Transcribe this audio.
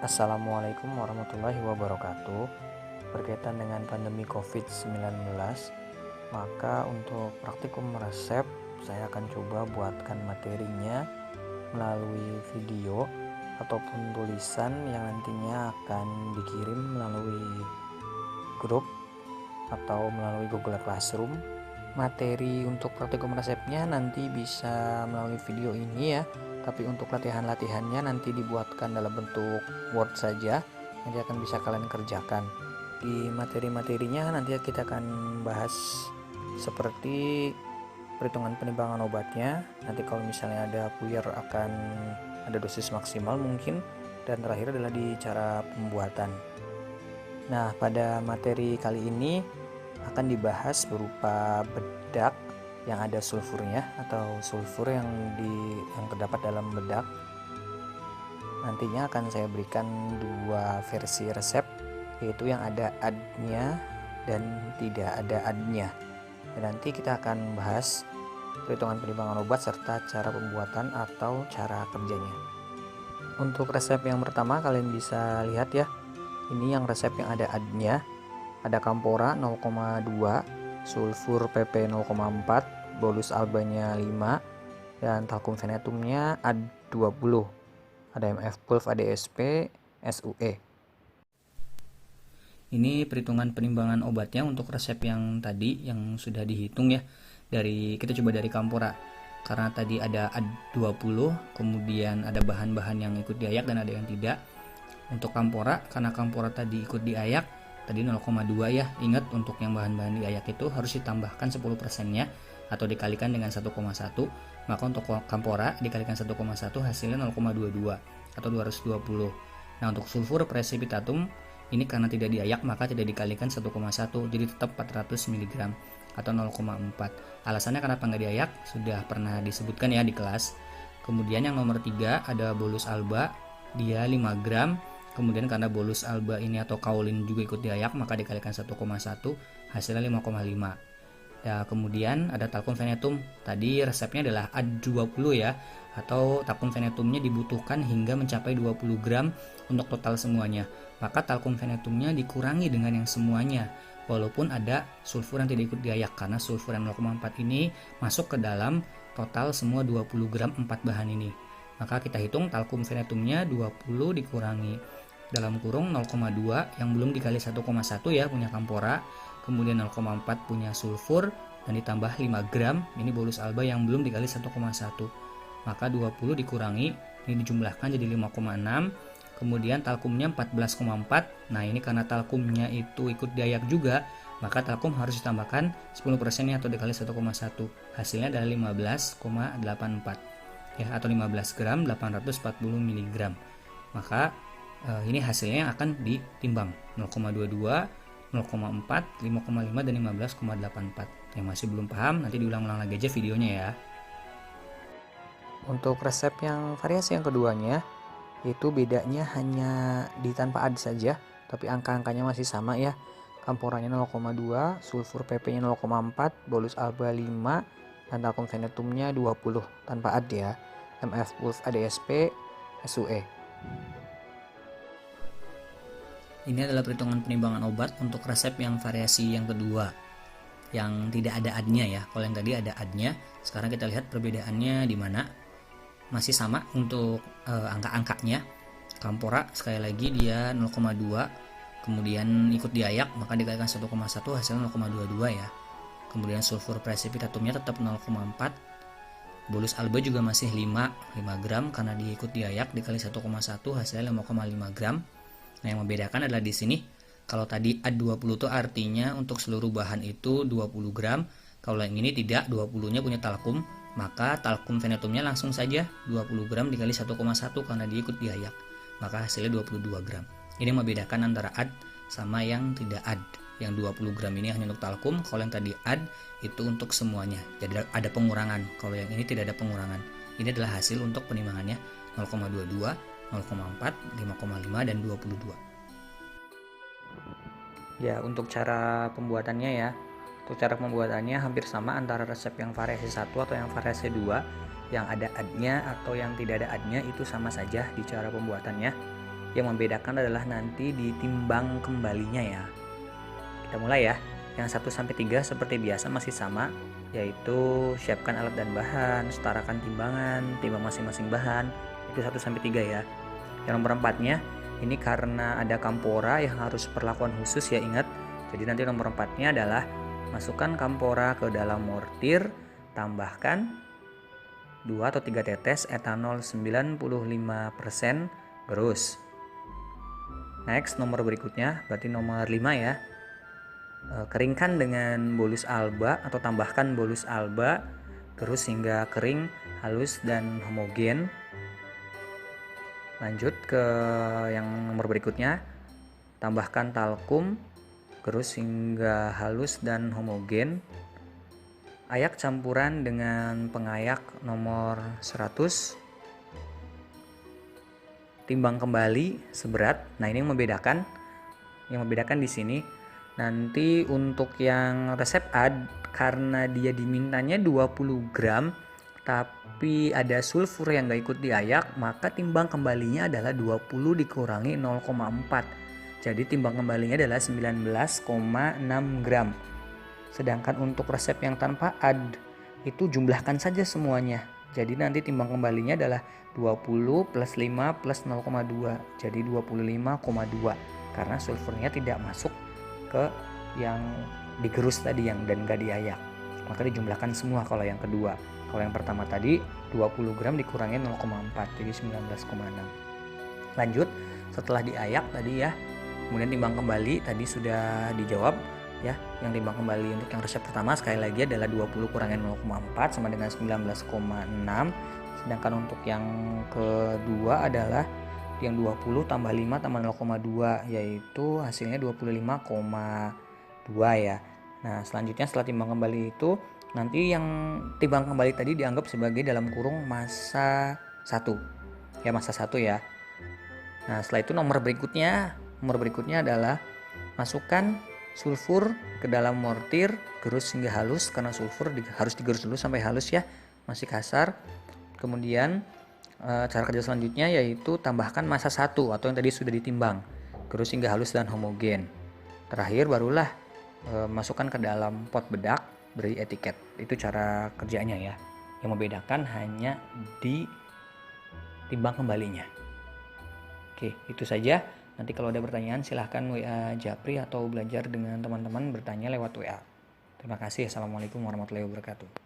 Assalamualaikum warahmatullahi wabarakatuh. Berkaitan dengan pandemi COVID-19, maka untuk praktikum resep saya akan coba buatkan materinya melalui video ataupun tulisan yang nantinya akan dikirim melalui grup atau melalui Google Classroom. Materi untuk praktikum resepnya nanti bisa melalui video ini ya, tapi untuk latihannya nanti dibuatkan dalam bentuk Word saja, nanti akan bisa kalian kerjakan. Di materi-materinya nanti kita akan bahas seperti perhitungan penimbangan obatnya, nanti kalau misalnya ada puyer akan ada dosis maksimal mungkin, dan terakhir adalah di cara pembuatan. Nah, pada materi kali ini akan dibahas berupa bedak yang ada sulfurnya atau sulfur yang terdapat dalam bedak. Nantinya akan saya berikan dua versi resep, yaitu yang ada adnya dan tidak ada adnya. Dan nanti kita akan bahas perhitungan penimbangan obat serta cara pembuatan atau cara kerjanya. Untuk resep yang pertama kalian bisa lihat ya, ini yang resep yang ada adnya. Ada kampora 0,2, sulfur PP 0,4, bolus albanya 5, dan talkum venetumnya AD20. Ada MF Pulv ADSP SUE. Ini perhitungan penimbangan obatnya untuk resep yang tadi yang sudah dihitung ya. Kita coba dari kampora. Karena tadi ada AD20, kemudian ada bahan-bahan yang ikut diayak dan ada yang tidak. Untuk kampora, karena kampora tadi ikut diayak, tadi 0,2 ya. Ingat untuk yang bahan-bahan diayak itu harus ditambahkan 10%-nya atau dikalikan dengan 1,1. Maka untuk kampora dikalikan 1,1 hasilnya 0,22 atau 220. Nah, untuk sulfur precipitatum ini karena tidak diayak maka tidak dikalikan 1,1, jadi tetap 400 mg atau 0,4. Alasannya kenapa nggak diayak sudah pernah disebutkan ya di kelas. Kemudian yang nomor 3 ada bolus alba, dia 5 gram. Kemudian karena bolus alba ini atau kaolin juga ikut diayak maka dikalikan 1,1 hasilnya 5,5. Ya, kemudian ada talkum venetum. Tadi resepnya adalah AD20 ya, atau talkum venetumnya dibutuhkan hingga mencapai 20 gram untuk total semuanya. Maka talkum venetumnya dikurangi dengan yang semuanya, walaupun ada sulfur yang tidak ikut diayak karena sulfur yang 0,4 ini masuk ke dalam total semua 20 gram 4 bahan ini. Maka kita hitung talkum venetumnya 20 dikurangi dalam kurung 0,2 yang belum dikali 1,1 ya punya kampora, kemudian 0,4 punya sulfur, dan ditambah 5 gram ini bolus alba yang belum dikali 1,1. Maka 20 dikurangi, ini dijumlahkan jadi 5,6. Kemudian talkumnya 14,4. Nah, ini karena talkumnya itu ikut diayak juga, maka talkum harus ditambahkan 10% atau dikali 1,1. Hasilnya adalah 15,84 ya, atau 15 gram 840 mg. Maka ini hasilnya yang akan ditimbang 0,22, 0,4, 5,5 dan 15,84. Yang masih belum paham nanti diulang-ulang lagi aja videonya ya. Untuk resep yang variasi yang keduanya itu bedanya hanya di tanpa ad saja, tapi angka-angkanya masih sama ya. Kamporanya 0,2, sulfur PP-nya 0,4, bolus alba 5, dan talkum venetumnya 20 tanpa ad ya. MF Pulv ADSP SUE. Ini adalah perhitungan penimbangan obat untuk resep yang variasi yang kedua, yang tidak ada adnya ya. Kalau yang tadi ada adnya, sekarang kita lihat perbedaannya di mana. Masih sama untuk angka-angkanya. Kampora sekali lagi dia 0,2, kemudian ikut diayak maka dikalikan 1,1 hasilnya 0,22 ya. Kemudian sulfur precipitatumnya tetap 0,4. Bolus alba juga masih 5 gram karena diikut diayak dikali 1,1 hasilnya 5,5 gram. Nah, yang membedakan adalah di sini. Kalau tadi AD20 itu artinya untuk seluruh bahan itu 20 gram. Kalau yang ini tidak, 20-nya punya talkum, maka talkum venetumnya langsung saja 20 gram dikali 1,1 karena dia ikut diayak. Maka hasilnya 22 gram. Ini membedakan antara AD sama yang tidak AD. Yang 20 gram ini hanya untuk talkum, kalau yang tadi AD itu untuk semuanya. Jadi ada pengurangan. Kalau yang ini tidak ada pengurangan. Ini adalah hasil untuk penimbangannya 0,22, 0,4, 5,5 dan 22. Ya, untuk cara pembuatannya ya. Untuk cara pembuatannya hampir sama antara resep yang variasi 1 atau yang variasi 2. Yang ada adnya atau yang tidak ada adnya itu sama saja di cara pembuatannya. Yang membedakan adalah nanti ditimbang kembalinya ya. Kita mulai ya. Yang 1-3 seperti biasa masih sama, yaitu siapkan alat dan bahan, setarakan timbangan, timbang masing-masing bahan, itu 1-3 ya. Yang nomor 4-nya, ini karena ada kampora yang harus perlakuan khusus ya, ingat. Jadi nanti nomor 4-nya adalah masukkan kampora ke dalam mortir, tambahkan 2 atau 3 tetes etanol 95%, gerus. Next, nomor berikutnya, berarti nomor 5 ya. Keringkan dengan bolus alba atau tambahkan bolus alba, gerus hingga kering, halus dan homogen. Lanjut ke yang nomor berikutnya, tambahkan talkum, gerus hingga halus dan homogen. Ayak campuran dengan pengayak nomor 100. Timbang kembali seberat. Nah, ini yang membedakan di sini. Nanti untuk yang resep ad, karena dia dimintanya 20 gram tapi ada sulfur yang gak ikut diayak, maka timbang kembalinya adalah 20 dikurangi 0,4. Jadi timbang kembalinya adalah 19,6 gram. Sedangkan untuk resep yang tanpa ad, itu jumlahkan saja semuanya. Jadi nanti timbang kembalinya adalah 20 plus 5 plus 0,2. Jadi 25,2. Karena sulfurnya tidak masuk ke yang digerus tadi yang dan gak diayak, maka dijumlahkan semua kalau yang kedua. Kalau yang pertama tadi 20 gram dikurangi 0,4 jadi 19,6. Lanjut, setelah diayak tadi ya, kemudian timbang kembali tadi sudah dijawab ya. Yang timbang kembali untuk yang resep pertama sekali lagi adalah 20 kurangi 0,4 sama dengan 19,6. Sedangkan untuk yang kedua adalah yang 20 tambah 5 tambah 0,2, yaitu hasilnya 25,2 ya. Nah, selanjutnya setelah timbang kembali itu, nanti yang timbang kembali tadi dianggap sebagai dalam kurung massa 1 ya, massa 1 ya. Nah, setelah itu nomor berikutnya adalah masukkan sulfur ke dalam mortir, gerus hingga halus, karena sulfur harus digerus dulu sampai halus ya, masih kasar. Kemudian cara kerja selanjutnya yaitu tambahkan massa 1 atau yang tadi sudah ditimbang, gerus hingga halus dan homogen. Terakhir barulah masukkan ke dalam pot bedak, beri etiket. Itu cara kerjanya ya. Yang membedakan hanya di timbang kembalinya. Oke, itu saja. Nanti kalau ada pertanyaan silahkan WA Japri atau belajar dengan teman-teman bertanya lewat WA. Terima kasih. Assalamualaikum warahmatullahi wabarakatuh.